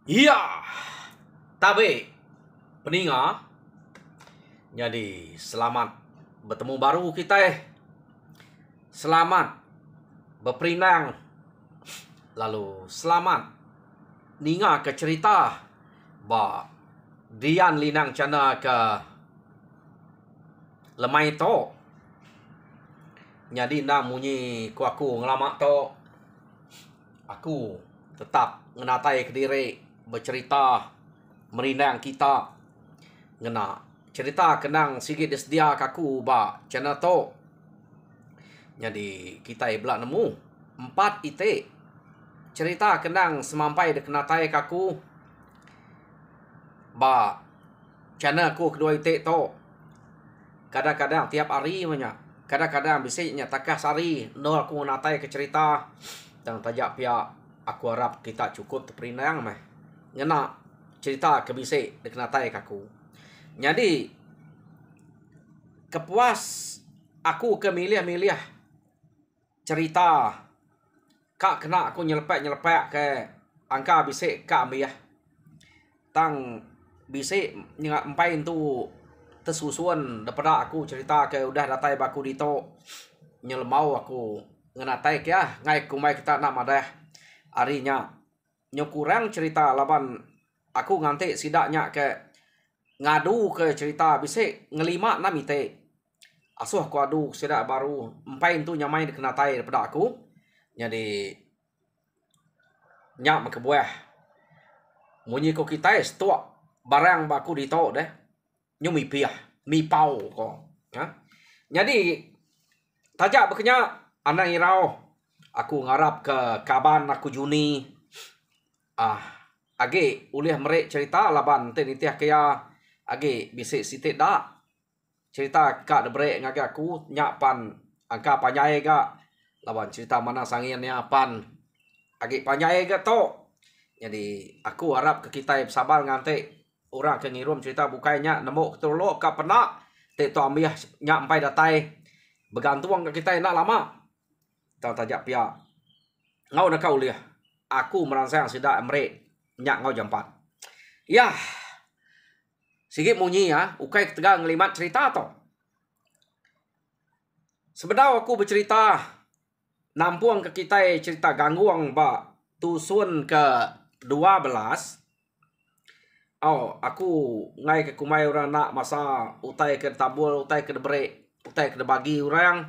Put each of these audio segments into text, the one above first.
Iya, tapi peninga. Jadi selamat bertemu baru kita Selamat berperinang. Lalu selamat ninga ke cerita ba Dian linang cana ke lemai to. Jadi na munyi ku aku ngelamak to. Aku tetap ngenatai ke diri bercerita merindang kita ngena cerita kenang sikit sedia kaku ba cana to. Jadi kita belak nemu 4 itik cerita kenang semampai de kenatai kaku ba cana ku kedua itik to. Kadang-kadang tiap hari banyak. Kadang-kadang bisiknya takah sari no aku natai ke cerita dan tajak pihak aku harap kita cukup terperinang meh ngena cerita ke bisik de kenatai kaku. Jadi kepuas aku ke milih-milih cerita kak kena aku nyelepek ke angka bisik kak ambil tang bisik empai tu tersusun daripada aku cerita ke udah datai baku dito nyelemau aku ngenatai ke ngai kumai kita nak madah harinya nyokurang cerita laban aku nganti sidaknya ke ngadu ke cerita bisik ngelima 6 itik asuh aku adu sidak baru empai tu nyamai dikenatai daripada aku. Jadi nyak makebuah munyi ko kita stok barang baku dito deh nyumi piah mi pau ko ha. Jadi tajak bekenya anak irau aku ngarap ke kaban aku Juni age ulih merek cerita laban tenitiah kaya age bisik sitik dak cerita kak debrek ngage aku nyapan angka panyai ga lawan cerita mana sangiannya pan age panyai ga to. Jadi aku harap ke kita sabar nganti orang ke ngirum cerita bukainya nemu ketulok ka pena te to ambiah nyampai datai bergantung ke kita nak lama tau tajak pia ngau nak kau liah aku merangsang sida emre nyak ngau jam 4 ya sikit munyi ya ukai tegang ngelimat cerita to. Sebenarnya aku bercerita nampuang ke kita cerita gangguang ba tusun ke 12. Aku ngai ke kumai orang nak masa utai ke tabul, utai ke debrek, utai ke bagi orang.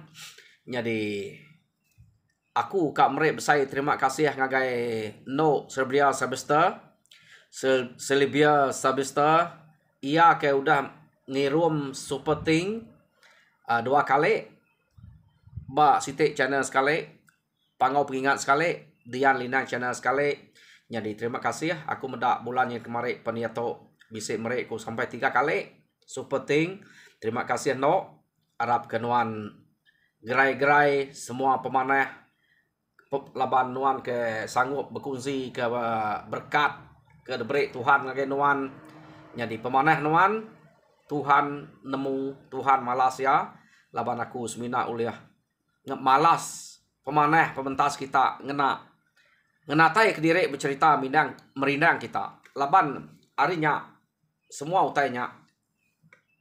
Jadi aku kak merek besai terima kasih ngagai no Serbia Sabesta. Selibia Sabesta. Ia ke udah ngirum supporting 2 kali. Ba sitik channel sekali. Pangau pengingat sekali. Dian Linang channel sekali. Jadi terima kasih aku mendak bulan yang kemarin peniato bisik merek ku sampai 3 kali supporting. Terima kasih no harap kenuan gerai-gerai semua pemanah laban nuan ke sanggup berkongsi ke berkat ke debrek Tuhan ngage nuan. Jadi pemanah nuan Tuhan nemu Tuhan malas ya laban aku semina uliah malas pemanah pementas kita ngenatai ke diri bercerita merindang kita laban harinya semua utainya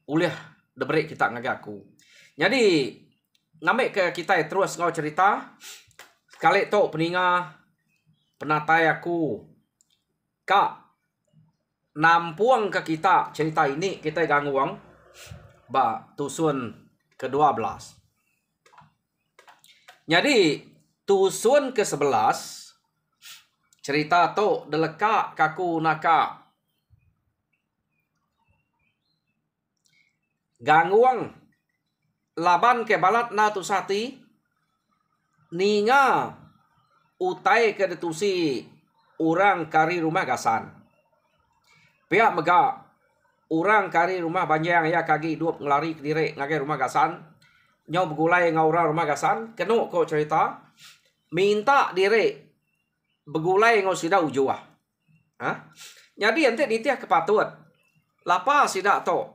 ulih debrek kita ngagaku. Jadi ngambil ke kita terus ngau cerita sekali to peninga penatai aku kak nampuang ke kita cerita ini kita gangguang ba tusun ke-12. Jadi tusun ke-11 cerita to deleka kaku naka gangguang laban ke balat na tu sati ninga utai ke detusi orang kari rumah gasan pihak mega orang kari rumah banjang ya kagi duap ngelari ke diri ngage rumah gasan nyau begulai ngaura rumah gasan kenu ko cerita minta diri begulai ngau sida ujuah. Jadi ente ditiah kepatut. Lapa sida to.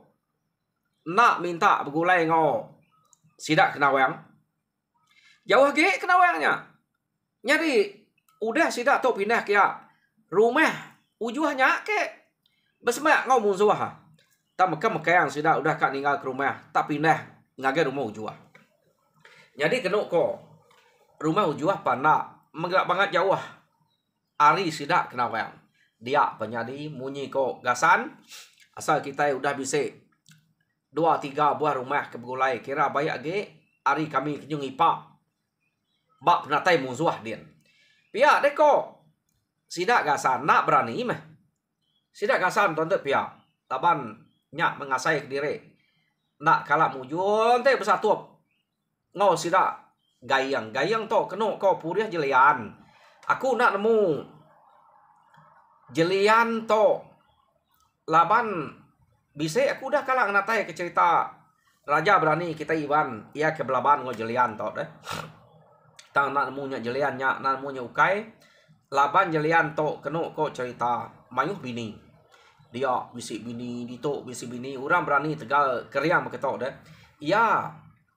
Nak minta begulai ngau sida kenawang. Jauh ge kenawangnya. Jadi udah sida to pindah kia rumah ujuahnya ke bersemak ngau musuah. Tak mekang sudah udah kak tinggal ke rumah, tak pindah ngagai rumah ujuah. Jadi kena ko rumah ujuah panak mengelak banget jauh. Ari sidak kena wayang. Dia penyadi munyi ko gasan. Asal kita udah bisa 2-3 buah rumah kebegulai. Kira bayak ge ari kami kenyung ipak. Bak penatai musuh dia. Pihak deko sidak gasan nak berani mah. Sidak gasan tonton pihak. Taban nyak mengasai ke diri. Nak kalak mujun teh bersatu. Ngau sidak gayang. Gayang to kena ko puriah jelian. Aku nak nemu jelian to laban bisa aku dah kalang natai ke cerita raja berani kita Iwan ia ke belaban ngo jelian to deh. Tang nak nemu nya jelian nya nak nemu nya ukai laban jelian to kena ko cerita mayuh bini. Dia bisi bini dito bisi bini orang berani tegal keriang beketok deh. Ia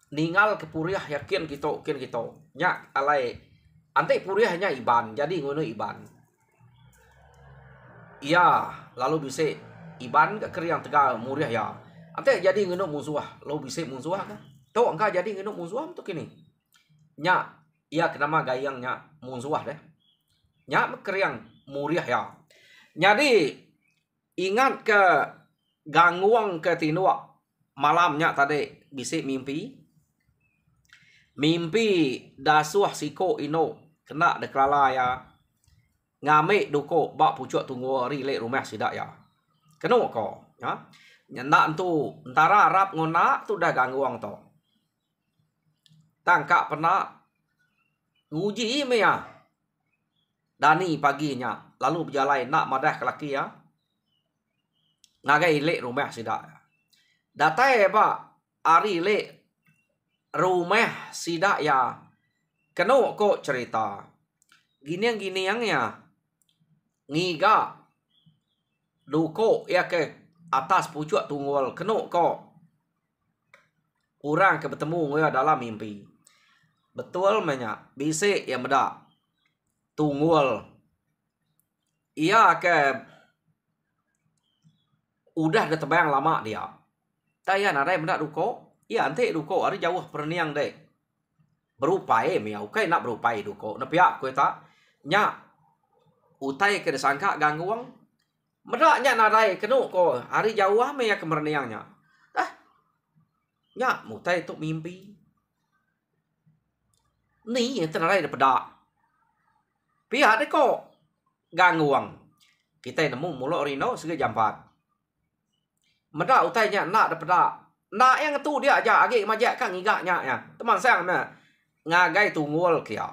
ningal ke puriah yakin kita nya alai ante puriahnya Iban, jadi ngono Iban. Iya, lalu bisa Iban ke keriang tegal muriah ya. Ante jadi ngono musuh, lalu bisa musuh kan? Tok engka jadi ngono musuh untuk ini. Nya, iya kenama gayangnya musuh deh. Nya keriang muriah ya. Jadi ingat ke gangguang ke tinua malamnya tadi bisa mimpi. Mimpi dasuah siko ino kena deklala ya ngame duko bak pucuk tunggu rile rumah sidak ya kena ko ya nyendak tu antara Arab ngona tu dah gangguang to tangkap pernah nguji me ya dani paginya lalu berjalan nak madah ke laki ya ngagai ile rumah sidak datai ba ari ile rumah sidak ya kena kok cerita gini yang ya ngiga duko ya ke atas pucuk tunggul kena kok orang ke bertemu ya dalam mimpi betul banyak bisa ya meda tunggul ia ke udah ada tebayang lama dia taya nadai meda duko iya ante duko ada jauh perniang deh berupaya miau kai nak berupaya duko na pihak ko ta nya utai ke sangka gangguang meda nya nadai kenu ko hari jauh me ya kemerniangnya nya mutai tu mimpi ni tenadai dapeda pihak de ko gangguang kita nemu mulo rino sege jam 4 meda utai nya nak dapeda nak yang tu dia aja age majak kan ngigaknya ya teman sayang me ngagai tunggul kia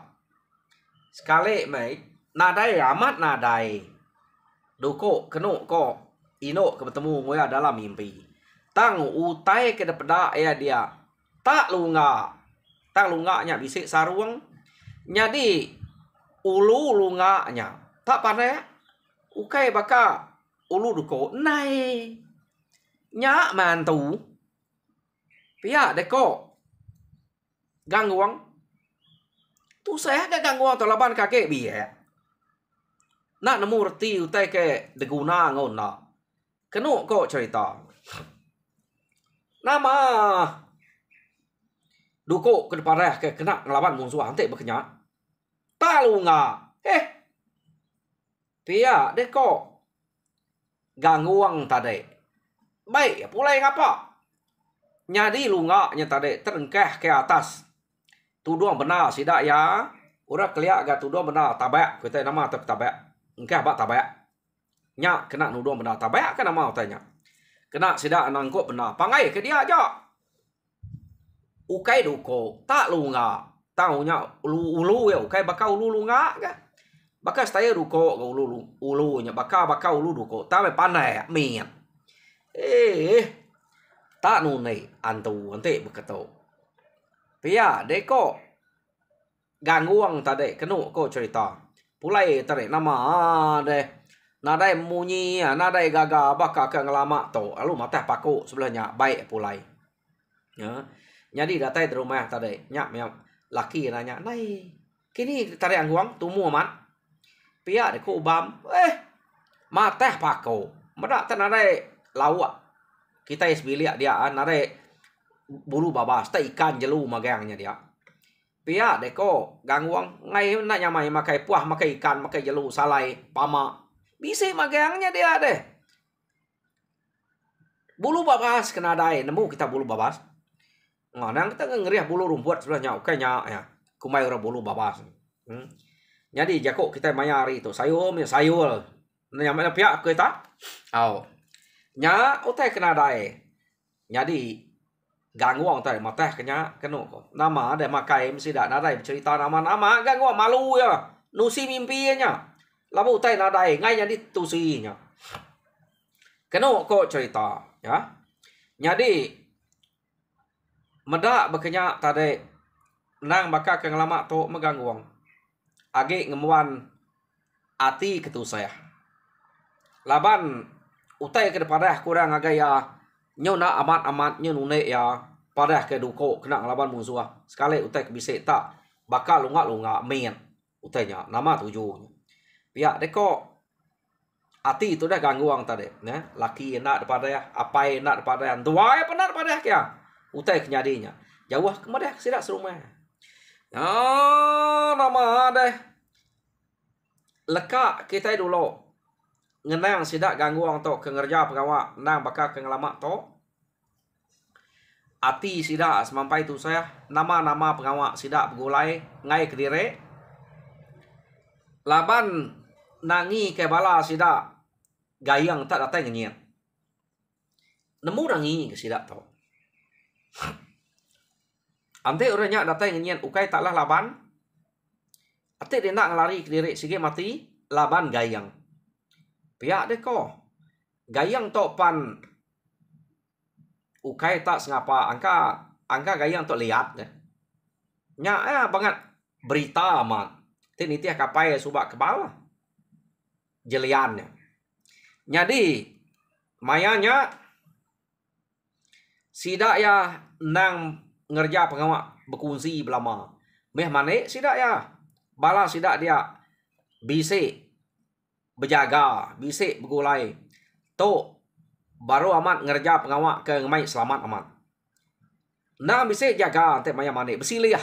sekali mai nadai amat nadai duko kenu ko ino ke bertemu ngoya dalam mimpi tang utai ke dapeda ya dia tak lunga nya bisik sarung nyadi ulu lunga nya tak pandai ukai baka ulu duko nai nya mantu pia deko gangguang tu saya ada gangguan tolaban kakek biye nak nemu reti utai ke deguna ngona kenu kok cerita nama duko ke depan ke kena ngelawan musuh ante berkenyak talu nga pia deko gangguang tadi baik pulai ngapa nyadi lunga nya tadi terengkeh ke atas tuduang benar sidak ya ura keliak ga tuduang benar tabak kita nama tak tabak engkah bak tabak nya kena nuduang benar tabak kan nama tanya kena sidak nangkuk benar pangai ke dia aja ukai duko tak lunga taunya ulu ya ukai bakal ulu lunga ga bakal stay duko ga ulu nya bakal ulu duko tak pandai mian tak nunai antu ante beketo pia deko gangguang tadi kenu ko cerita pulai tadi nama deh nadai munyi nadai gaga baka ke ngelama to lalu mata paku sebelahnya baik pulai ya jadi datai di rumah tadi nyak laki nanya nai kini tadi angguang tumu amat pia deko ubam mateh pako. Medak tan nare lawak. Kita isbilia dia nare bulu babas ta ikan jelu magangnya dia. Pia deko gangguang ngai nak nyamai makai puah makai ikan makai jelu salai pama. Bisa magangnya dia deh. Bulu babas kena dai nemu kita bulu babas. Ngadang kita ngeriah bulu rumput sebenarnya ukanya ya. Kumai ora bulu babas. Jadi jakok kita mayari itu sayur ya sayur. Nyamai pihak kita. Au. Nya utai kena dai. Jadi gangguang tadi mateh kena kok. Nama ada makai mesti dak nadai cerita nama-nama gangguang malu ya. Nusi mimpinya. Labu utai nadai ngai jadi tusinya. Kena kok cerita ya. Jadi medak berkenyak tadi nang bakal ke ngelama to megangguang. Agi ngemuan ati ketu saya. Laban utai ke depan kurang agak ya nyona amat-amat nyonune ya pada ke duko kena ngelaban musuh. Sekali utai ke bisik tak bakal lunga-lunga main utainya nama tujuh. Pihak deko ati itu dah gangguang tadi. Nah, laki enak daripada ya, apa enak daripada ya, tua ya benar pada ya. Utai kenyadinya. Jauh kemudian sidak serumah. Nama deh. Lekak kita dulu. Ngenang sidak gangguang to kengerja pegawai nang bakal kengelama to. Ati sidak semampai tu saya nama-nama pegawai sidak begulai ngai kediri. Laban nangi ke bala sidak gayang tak datang ngenyet. Nemu nangi ke sidak to. Ante orangnya datang ngenyet ukai taklah laban. Ate dia nak ngelari kediri sige mati laban gayang. Pihak deko gayang to pan ukai tak sengapa angka gayang to lihat deh. Nya banget berita amat. Tin itu kapai subak kebal jeliannya. Jadi mayanya sidak ya nang ngerja pengawak berkunci belama. Meh mane sidak ya bala sidak dia bisik berjaga, bisik bergulai. To baru amat ngerja pengawak ke ngemai selamat amat. Nah bisik jaga ante maya mane besilih.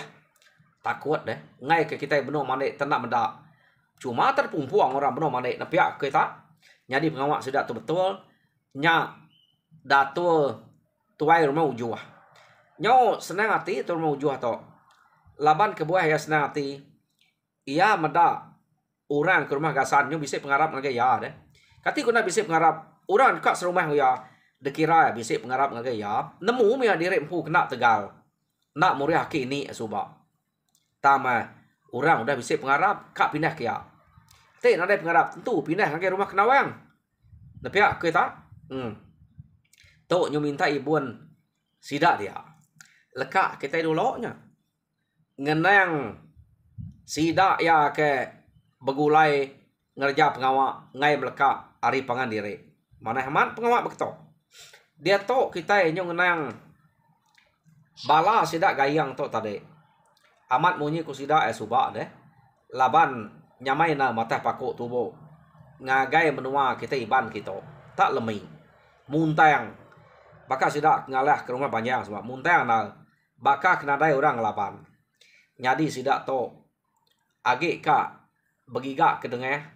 Takut deh. Ngai ke kita benar mane tenak mendak. Cuma terpumpuang orang benar mane nepiak kita. Jadi pengawak sudah tu betul. Nya datul tuai rumah ujuah. Nyo senang hati tu rumah ujuah to. Laban kebuah ya senang hati. Ia mendak orang ke rumah gasan nyo bisik pengarap ngagai ya deh. Kati kuna bisik pengarap orang dekat serumah ya. Dekira bisik pengarap ngagai ya. Nemu mia diri empu kena Tegal. Nak muriah ki ini subak. Tama orang udah bisik pengarap kak pindah ke ya. Te ada pengarap tentu pindah ngagai rumah kenawang. Nepiak kita. Tok nyo minta ibuan sidak dia. Lekak kita dulu nya. Ngenang sidak ya ke begulai ngerja pengawak ngai melekak ari pangan diri. Mana hemat pengawak begitu. Dia tok kita nyo ngenang bala sidak gayang tok tadi. Amat munyi ku sidak subak deh. Laban nyamai na matah pakuk tubuh. Ngagai menua kita iban kita. Tak lemih. Muntang. Bakal sidak ngalah ke rumah panjang sebab muntang na bakal kena dai orang laban. Nyadi sidak tok agik kak begigak ke dengah.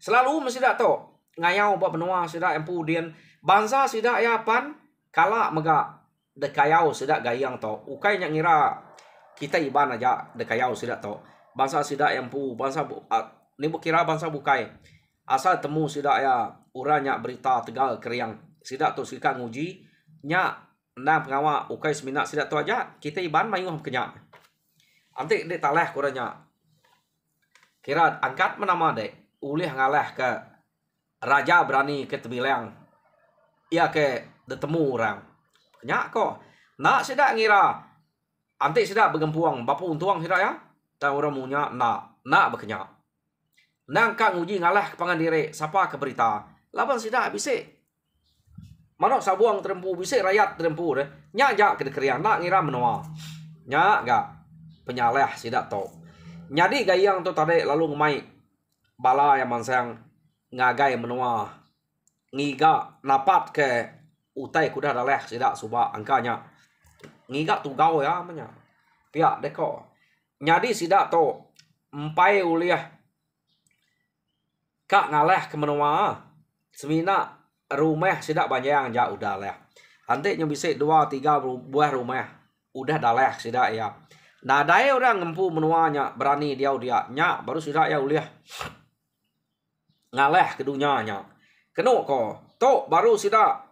Selalu mesti dak tok ngayau buat benua sidak empu dian bangsa sidak ya pan kala megak dekayau sidak gayang tok. Ukai nya ngira kita iban aja dekayau sidak tok. Bangsa sidak empu bangsa ni kira bangsa bukai. Asal temu sidak ya uranya berita Tegal Keriang. Sidak tu sika nguji nya nang pengawak ukai seminak sidak tu aja kita iban mayuh kenyak. Antik dek taleh kuranya. Kira angkat menama dek. Ulih ngalah ke raja berani ke tebilang. Ia ke detemu orang. Kenyak kok. Nak sidak ngira. Antik sidak bergempuang. Bapa untuang sidak ya. Dan orang munya nak berkenyak. Nang kak nguji ngalah ke pangan diri. Siapa ke berita. Laban sidak bisik. Manok sabuang terempu. Bisik rakyat terempu deh. Nyak jak ke dekerian. Nak ngira menua. Nyak gak. Penyaleh sidak to. Nyadi gayang tu tadi lalu ngemai bala yang mansang ngagai menua ngiga napat ke utai kuda daleh sida suba angkanya ngiga tugau ya manya pia deko nyadi sida to empai uliah kak ngaleh ke menua semina rumah sida banyak ja udah leh ante yang bisa 2-3 buah rumah udah daleh sida ya nah daya orang ngempu menuanya berani dia nya baru sida ya uliah ngaleh kedunyanya keno ko to baru sida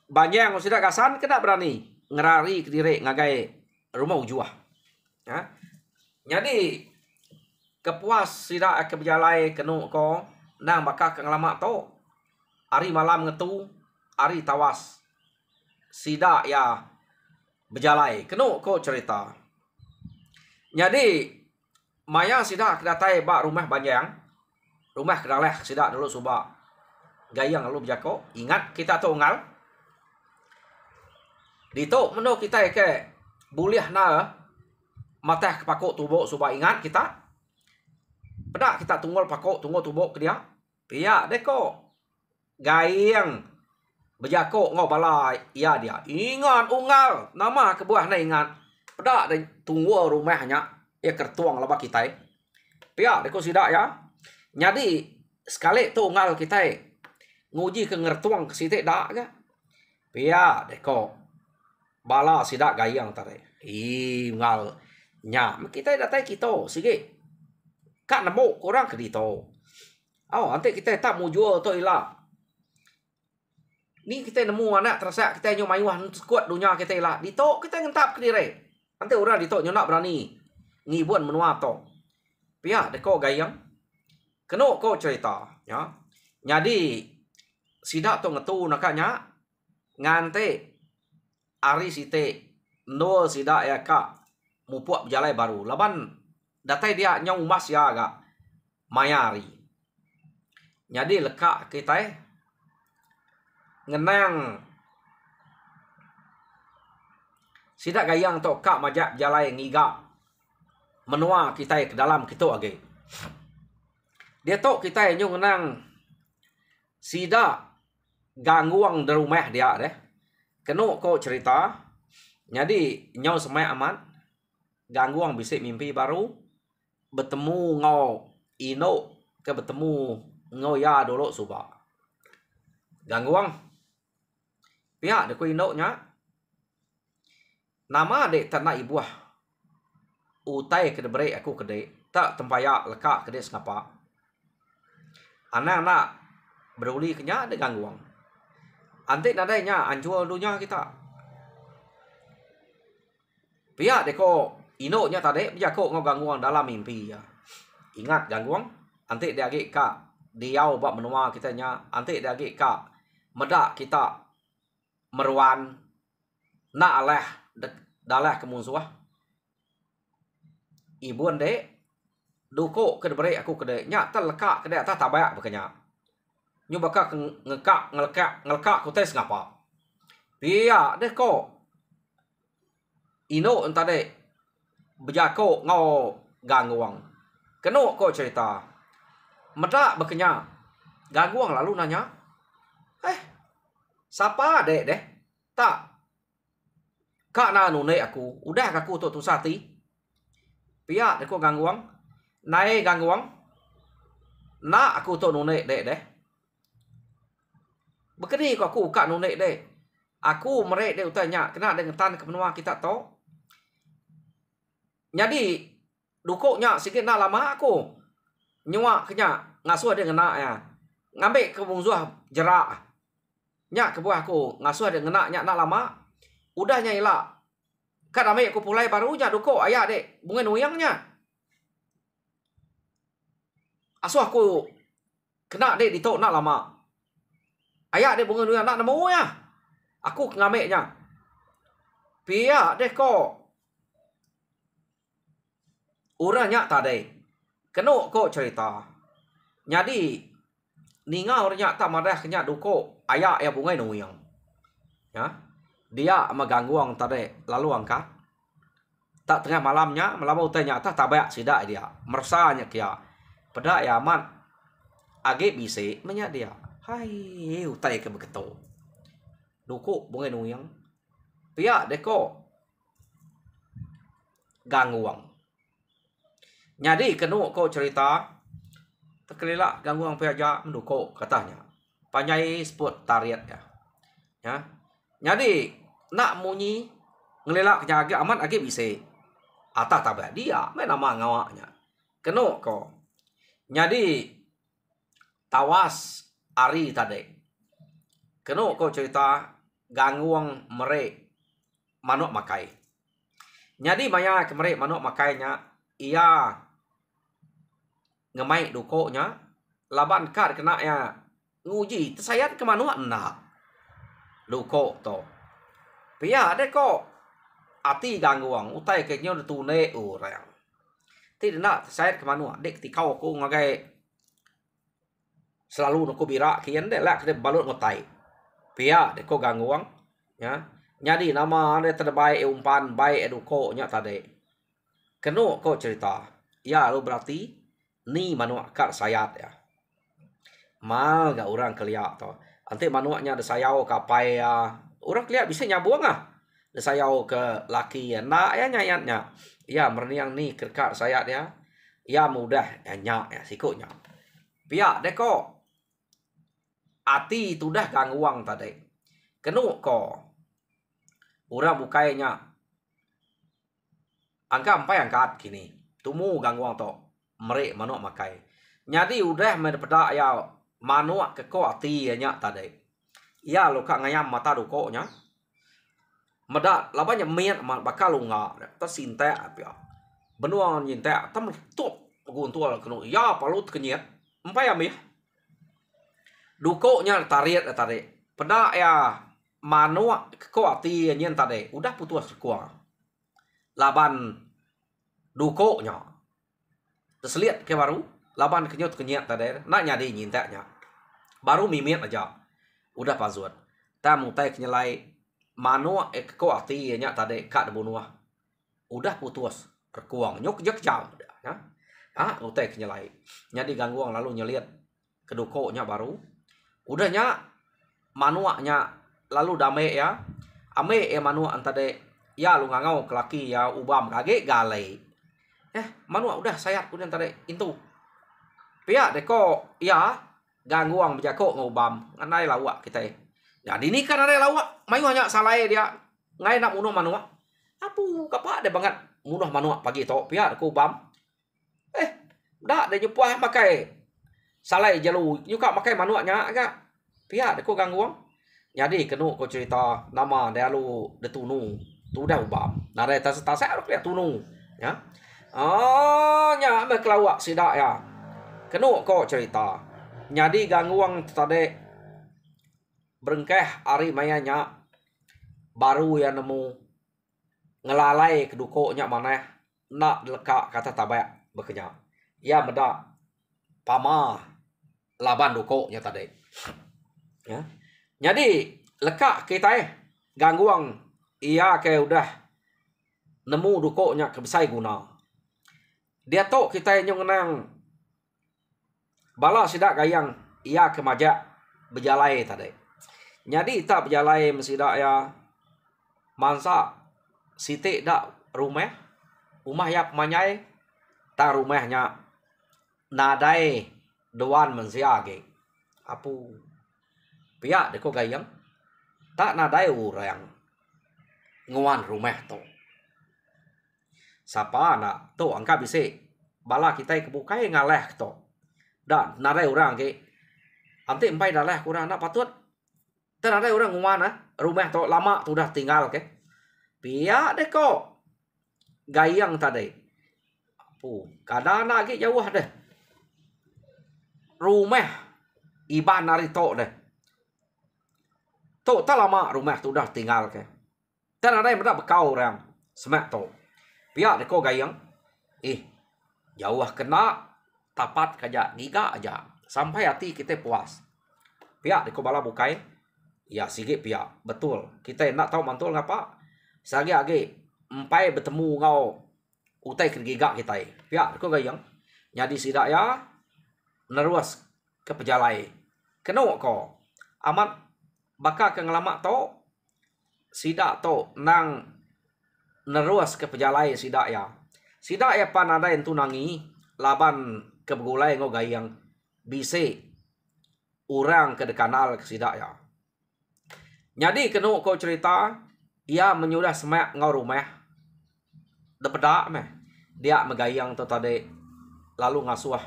banyak sida kasan kena berani ngerari ke diri ngagai rumah ujuah ya jadi kepuas sida ke berjalai keno ko nang bakal ngelamak to hari malam ngetu hari tawas sida ya berjalai keno ko cerita jadi maya sida kedatai bak rumah banyak rumah kedaleh sida dulu suba gayang lalu berjako ingat kita tu ngal dito meno kita ke buliah na matah pakok tubok suba ingat kita pedak kita tunggol pakok tunggol tubok ke dia pia deko gayang berjako ngobala iya dia ingat ungal nama kebuah na ingat pedak dan tunggol rumahnya ya kertuang laba kita pia deko sida ya jadi sekali tu ngal kita nguji ke ngertuang ke situ dak ga pia deko bala sida gayang tare ngal nya kita datai kita sige kak nemu kurang ke dito ante kita tak mau jual to ila ni kita nemu anak terasa kita nyo mayuah kuat dunia kita ila dito kita ngentap ke dire ante orang dito nyo nak berani ngibuan menua to pia deko gayang keno ko cerita ya jadi sida to ngetu nakanya ngante ari site no sida ya kak mupuak berjalai baru laban datai dia nyau mas ya agak mayari jadi lekak kita ngenang sida gayang to kak majak jalai ngiga menua kita ke dalam kita age dia to kita nyu ngenang sida gangguang di rumah dia deh keno ko cerita jadi nyau semai amat gangguang bisa mimpi baru bertemu ngau ino ke bertemu ngau ya dulu suba gangguang pihak deku ino nya nama dek tanah ibuah utai ke debre aku kede tak tempayak lekak kede sengapa anak-anak beruli kenya ada gangguang ante nadanya anjual dunia kita pihak deko ino nya tadi bijako ngau gangguang dalam mimpi ya ingat gangguang ante dia age ka diau bak menua kita nya ante dia age ka medak kita meruan nak aleh dalah kemusuh ibuan dek duko ke debre aku kede nya teleka kede ta tabak bekenya nyu bakal ngekak ngelekak ku tes ngapa pia deko ino entade bejako ngau gangguang keno ko cerita medak bekenya gangguang lalu nanya siapa dek deh tak kak na nune aku udah aku tu sati pia deko gangguang nai gangguang na aku tu nune dek deh bekeni ko aku kak nune deh aku merek deh utanya kena dengan tan kemenua kita to jadi dukuknya sikit nak lama aku nyua kenya ngasuh dengan nak ya ngambil ke musuh jerak nya ke buah aku ngasuh dengan nak nya nak lama udah nya ila kan ambil aku pulai barunya dukuk ayah dek bungen uyangnya asuh aku kena dek ditok nak lama ayah dek bungen uyang nak nemu ya aku ngambilnya pia dek ko uranya tadi keno ko cerita jadi ninga orangnya tak madah kenya duko ayah ya bungai nuyang ya dia ama gangguang tadi lalu angkat tak tengah malamnya malam utanya tak tabak sida dia mersanya kia pada ya aman age bise menya dia. Hai utai ke beketo. Duko bunga nuyang. Pia deko gangguang. Jadi kenu ko cerita terkelilak gangguang piaja menduko katanya. Panyai sport tariat ya. Ya. Jadi nak munyi ngelilak jaga aman age bise. Atah tabah dia main nama ngawaknya. Kenu ko. Jadi tawas ari tadi. Kenu ko cerita gangguang merek manuk makai. Jadi maya kemerek manuk makainya ia ngemai dukonya laban kar kena ya nguji tersayat ke manuk endak. Duko to. Pia deko ati gangguang utai keknya tune orang. Tidak nak tersayat ke manuk dek tikau ko ngagai selalu nuku bira kian dek lak de balut ngotai. Pia deko gangguang ya. Jadi nama ada terbaik umpan baik eduko nya tadi. Kenu ko cerita. Ya lu berarti ni manuk kar sayat ya. Mal gak orang keliak to. Nanti manuaknya ada sayau kapai ya. Orang keliak bisa nyabuang ah. Ada sayau ke laki ya. Nak ya nyayatnya. Ya merniang ni kerkar sayat ya. Ya mudah ya nyak ya sikutnya. Pia deko ati tu dah gangguang tadi. Kenu ko orang bukainya angka empat angkat kini. Tumu gangguang to. Merek manuk makai. Jadi udah mendapat ya manuk keko ati nya tadi. Ya lo kak ngayam mata dukonya. Medak labanya mian bakal lunga. Tersintek apa. Benuang nyintek tam tup guntual kenu. Ya palut kenyet. Empat amih. Dukonya tarik tarik. Pedak ya manuk keko ati nya tadi. Udah putus kuang. Laban dukonya. Terseliat ke baru. Laban kenyet tadi. Nak nyadi nyinteknya. Baru mimit aja. Udah pazuat. Tamu tay kenyelai. Manuk keko ati nya tadi. Kak debunuah. Udah putus. Rekuang. Nyok jek jauh. Ya. Ah, utai kenyelai. Nyadi gangguang lalu nyeliat. Kedukonya baru. Udahnya. Manuaknya. Lalu damai ya. Ame manuak tadi. Ya lu ngangau kelaki ya. Ubam kage galai. Manuak udah sayat. Udah tadi. Itu. Pia deko. Ya. Gangguang berjakok ngubam. Nganai lawak kita. Jadi ini kan ada lawak. Mayu hanya salah dia. Ngai nak munuh manuak. Apu kapak ada banget. Munuh manuak pagi itu. Pia deko ubam. Dah dia nyepuah pakai. Salah jalu. Nyuka pakai manuaknya agak. Pia deko gangguang. Jadi kenu ko cerita. Nama dia lu detunu. Tu dah ubam. Nada tas-tas saya lihat tunu. Ya. Oh nya me kelawak sidak ya. Kenu ko cerita. Jadi gangguang tadi berengkeh ari mayanya baru yang nemu ngelalai kedukonya mana nak lekak kata tabak bekerja. Ya meda pama laban dukonya tadi. Ya. Jadi lekak kita gangguang ia kayak udah nemu dukonya kebesai guna. Dia tok kita yang ngenang bala sidak gayang ia kemajak berjalai tadi. Jadi tak berjalai mesidak ya mansa siti dak rumah ya manyai ta rumahnya nadai doan mensiage. Apu pihak deko gayang tak nadai orang nguan rumah to. Sapa nak to angka bisa bala kita kebukai ngaleh to. Dan nadai orang ke anti empai dalah kurang nak patut. Tenadai orang nguan rumah to lama tu dah tinggal ke. Pihak deko gayang tadi. Apu kadang nak ke jauh deh. Rumah iban nari to deh. To tak lama rumah tu dah tinggal ke. Tenadai mendak bekau orang semak to. Pihak deko gayang. Jauh kena tapat kaja giga aja sampai hati kita puas. Pihak deko bala bukai. Ya sige pihak betul. Kita nak tahu mantul ngapa. Sagi empai bertemu ngau utai ke giga kita. Pihak deko gayang. Jadi sidak ya neruas ke pejalai. Keno ko amat baka ke ngelamak to sidak to nang neruas ke pejalai sidak ya. Sidak ya pan ada yang tunangi laban ke begulai ngo gayang bise orang ke dekanal ke sidak ya. Jadi keno ko cerita ia menyudah semak ngau rumah depedak meh dia megayang to tadi lalu ngasuh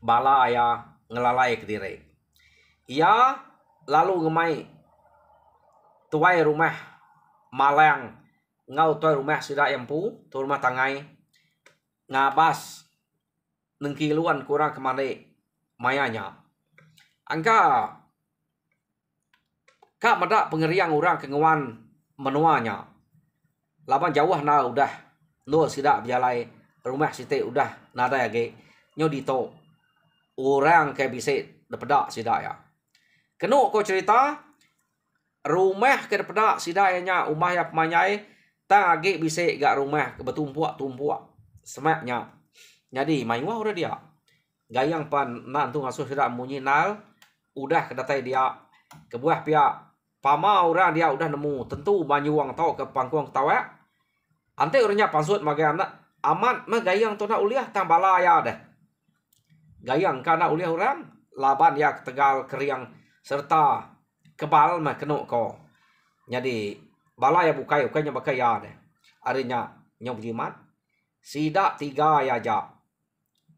bala ya ngelalai ke diri. Ia lalu ngemai tuai rumah malang ngau tuai rumah sidak empu tu rumah tangai ngabas nengkiluan kurang kemane mayanya. Angka kak medak pengeriang orang kenguan menuanya. Laban jauh na udah no sidak bialai rumah site udah nada ya ge nyodito orang ke bise depedak sidak ya. Keno ko cerita rumah ke depedak sidak nya umah ya pemanyai tang age bise gak rumah ke betumpuak semaknya. Jadi mayuah udah dia gayang pan nantu ngasuh sidak munyi nal udah kedatai dia kebuah pihak pama orang dia udah nemu tentu banyuang tau ke pangkuang tawa ante orangnya pansut magai anak amat mah gayang tu nak uliah tang bala ya deh gayang kana uliah orang laban ya tegal keriang serta kebal mah keno ko jadi bala ya bukai ukainya bakai ya deh arinya nyom jimat sidak tiga ya ja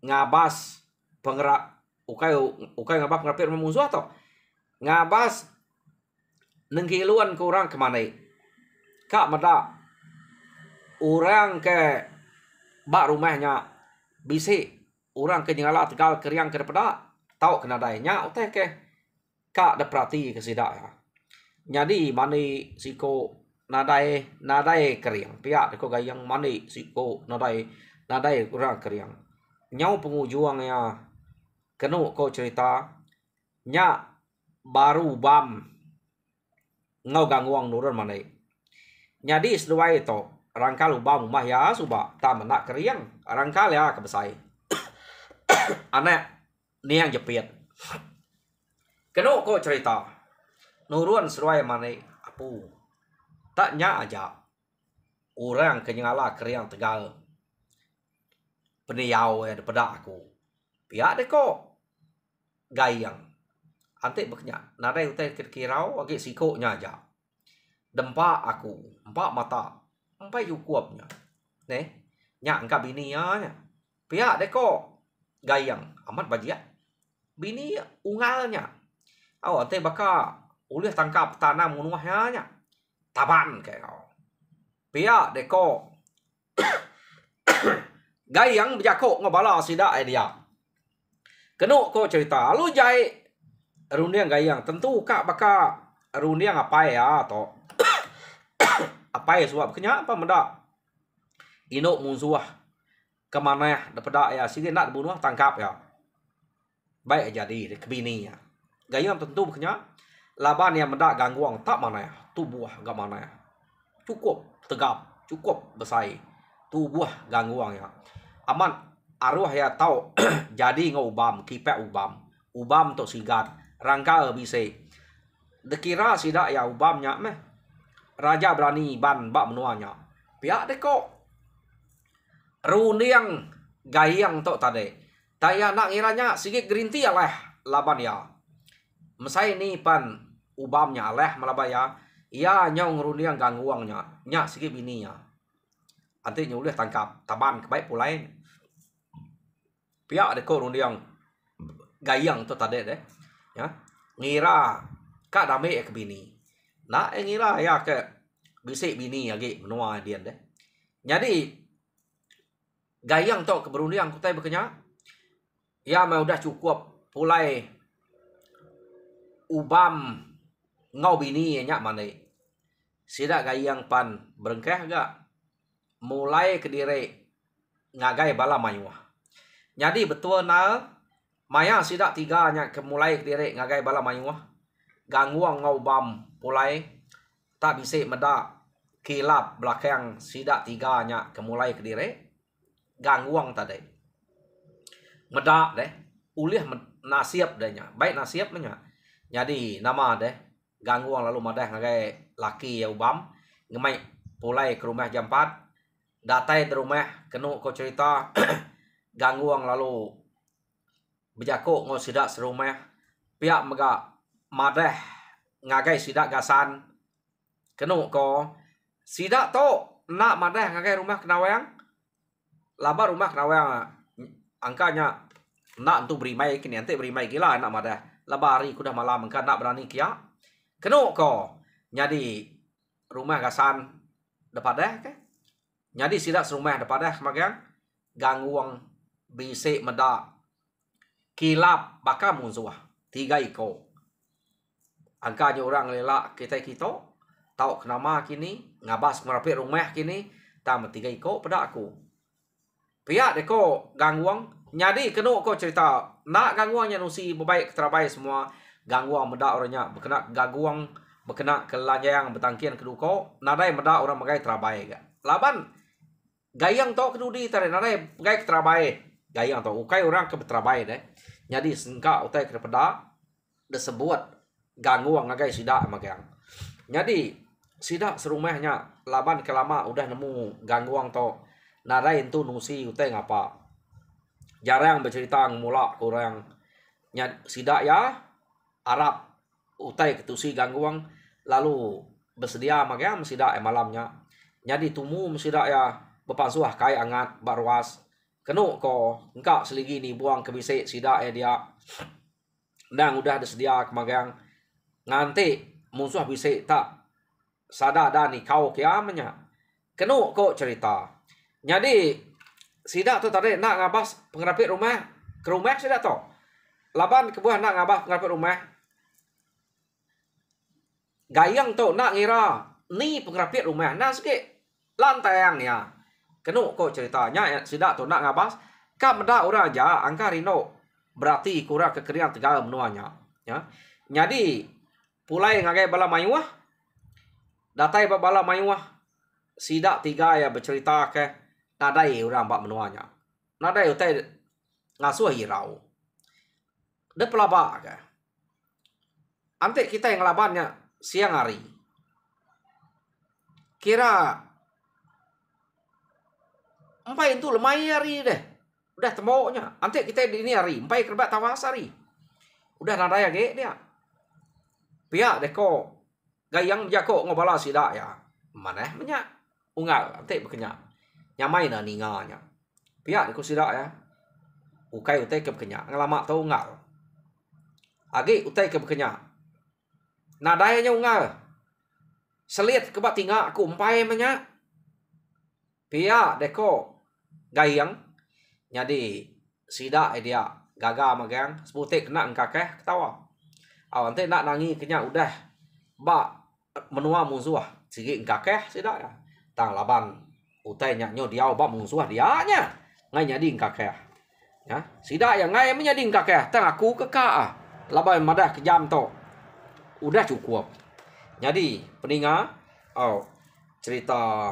ngabas penggerak ukai ngabas ngerapir memusuh atau ngabas nengkiluan ke orang kemana kak meda orang ke bak rumahnya bisi orang ke nyala tegal keriang ke depada tau kena dainya uteh ke kak da perhati ke sidak ya. Jadi mani siko nadai keriang pihak deko gayang mani siko nadai orang keriang nyau pengujuang ya kenu ko cerita nya baru bam ngau gangguang nurun mana. Jadi seduai itu rangkal ubam rumah ya suba tak menak keriang rangkal ya kebesai anak ni yang jepit keno ko cerita nurun seduai mana apu tak nya aja orang kenyala keriang tegal peniau ya daripada aku pihak deko gayang ante beknya nadai utai kirau agi sikonya aja dempa aku empat mata empat yukuapnya ne nya angka bininya nya pihak deko gayang amat bajia bini ungalnya aw ante baka ulih tangkap tanam munuahnya nya taban kayak kau pihak deko gayang bejako ngobala sidak dia keno ko cerita lu jai runiang gayang tentu kak baka runiang apa ya atau apa ya sebab kenya apa menda ino musuh kemana daripada ya sini nak bunuh tangkap ya baik jadi kebini ya gayang tentu kenya laban yang menda gangguang tak mana ya tubuh gak mana ya cukup tegap cukup besai tubuh gangguang ya aman arwah ya tahu jadi ngobam kipek ubam to sigat rangka bise dekira sidak ya ubamnya meh raja berani ban bak menuanya pihak deko runiang gayang to tade taya nak ngiranya sikit gerinti lah laban ya mesai ni pan ubamnya leh malabaya ia nyong runiang gangguangnya nya sikit bininya ante nyulih tangkap taban kebaik pulai pihak deko runiang gayang to tade deh ya ngira kak dame ke bini nak ngira ya ke bisik bini lagi menua dia deh jadi gayang to keberundiang kutai bekenya ya mau udah cukup pulai ubam ngau bini nyak mana sidak gayang pan berengkeh gak mulai ke diri ngagai bala mayuah jadi betul na maya sidak tiga nya kemulai ke diri ngagai bala mayuah gangguang ngau bam pulai tak bisa meda kilap belakang sidak tiga nya kemulai ke diri gangguang tadi meda deh ulih nasib dehnya. Baik nasib nya. Jadi nama deh gangguang lalu madah ngagai laki ya ubam ngemai pulai ke rumah jam 4 datai di rumah kenu ko cerita gangguang lalu bejako ngo sidak serumah pihak mega madah ngagai sidak gasan kenu ko sidak to nak madah ngagai rumah kenawang laba rumah kenawang angkanya nak tu berimai kini nanti berimai gila nak madah laba hari kudah malam angka nak berani kia kenu ko jadi rumah gasan depadah ke jadi sidak serumah depadah kemagian gangguang bisik meda kilap bakal musuh 3 ekor angkanya orang lelak kita tahu kenapa kini ngabas merapik rumah kini tam 3 ekor pada aku pihak deko gangguang jadi kenu ko cerita nak gangguangnya nusi berbaik terabai semua gangguang meda orangnya berkena gangguang berkena kelanjang bertangkian keduko nadai meda orang magai terabai ga laban gayang to kedudi tare nadai gai terabai gayang to ukai orang ke terabai deh jadi sengka utai kepada disebut gangguang ngagai sidak magang jadi sidak serumahnya laban kelama udah nemu gangguang to nadai itu nusi utai ngapa jarang bercerita mula orang sidak ya Arab utai ketusi gangguang lalu bersedia magang sidak malamnya jadi tumu sidak ya berpasuah kai angat barwas kenu ko engkak seligi ni buang ke bisik sidak ya dia dan udah disedia kemagang nganti musuh bisik tak sada dani kau kiamnya kenu ko cerita jadi sidak tu tadi nak ngabas pengerapit rumah ke rumah sidak tu laban kebuah nak ngabas pengerapit rumah gayang tu nak ngira ni pengerapit rumah nah sikit lantang ya kenu ko ceritanya sidak tu nak ngabas kam meda orang aja angka rino berarti kurang kekerian tegal menuanya ya jadi pulai ngagai bala mayuah datai bala mayuah sidak 3 ya bercerita ke nadai orang bak menuanya nadai utai ngasuh hirau de pelaba ke ante kita yang labannya siang hari kira empai itu lemai hari deh udah temboknya ante kita di ini hari empai kerbat tawas hari udah nadai ge dia pihak deko gayang jako ngobala sidak ya maneh menyak ungal ante bekenya nyamai na ninganya pihak deko sidak ya ukai utai ke bekenya ngelama tau ungal agi utai ke bekenya nadainya ungal selit kebat tinga aku empai menyak pihak deko gayang jadi sidak dia gagal magang seputik kena engkakeh ketawa awan teh nak nangi kenya udah ba menua musuh sigi engkakeh sidak ya tang laban utai nyo dia ba musuh dia nya ngai nyadi engkakeh ya sidak yang ngai menyadi engkakeh tang aku keka laban madah kejam to udah cukup jadi peninga cerita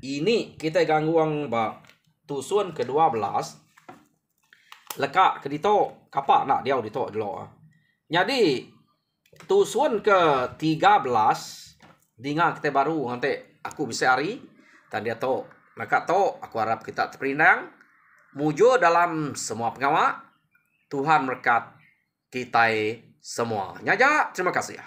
ini kita gangguang ba tusun ke-12 lekak ke dito kapak nak dia dito dulu jadi tusun ke-13 dinga kita baru nanti aku bisa hari dan dia to maka to aku harap kita terperinang mujo dalam semua pengawak Tuhan berkat kita semua nyaja terima kasih ya.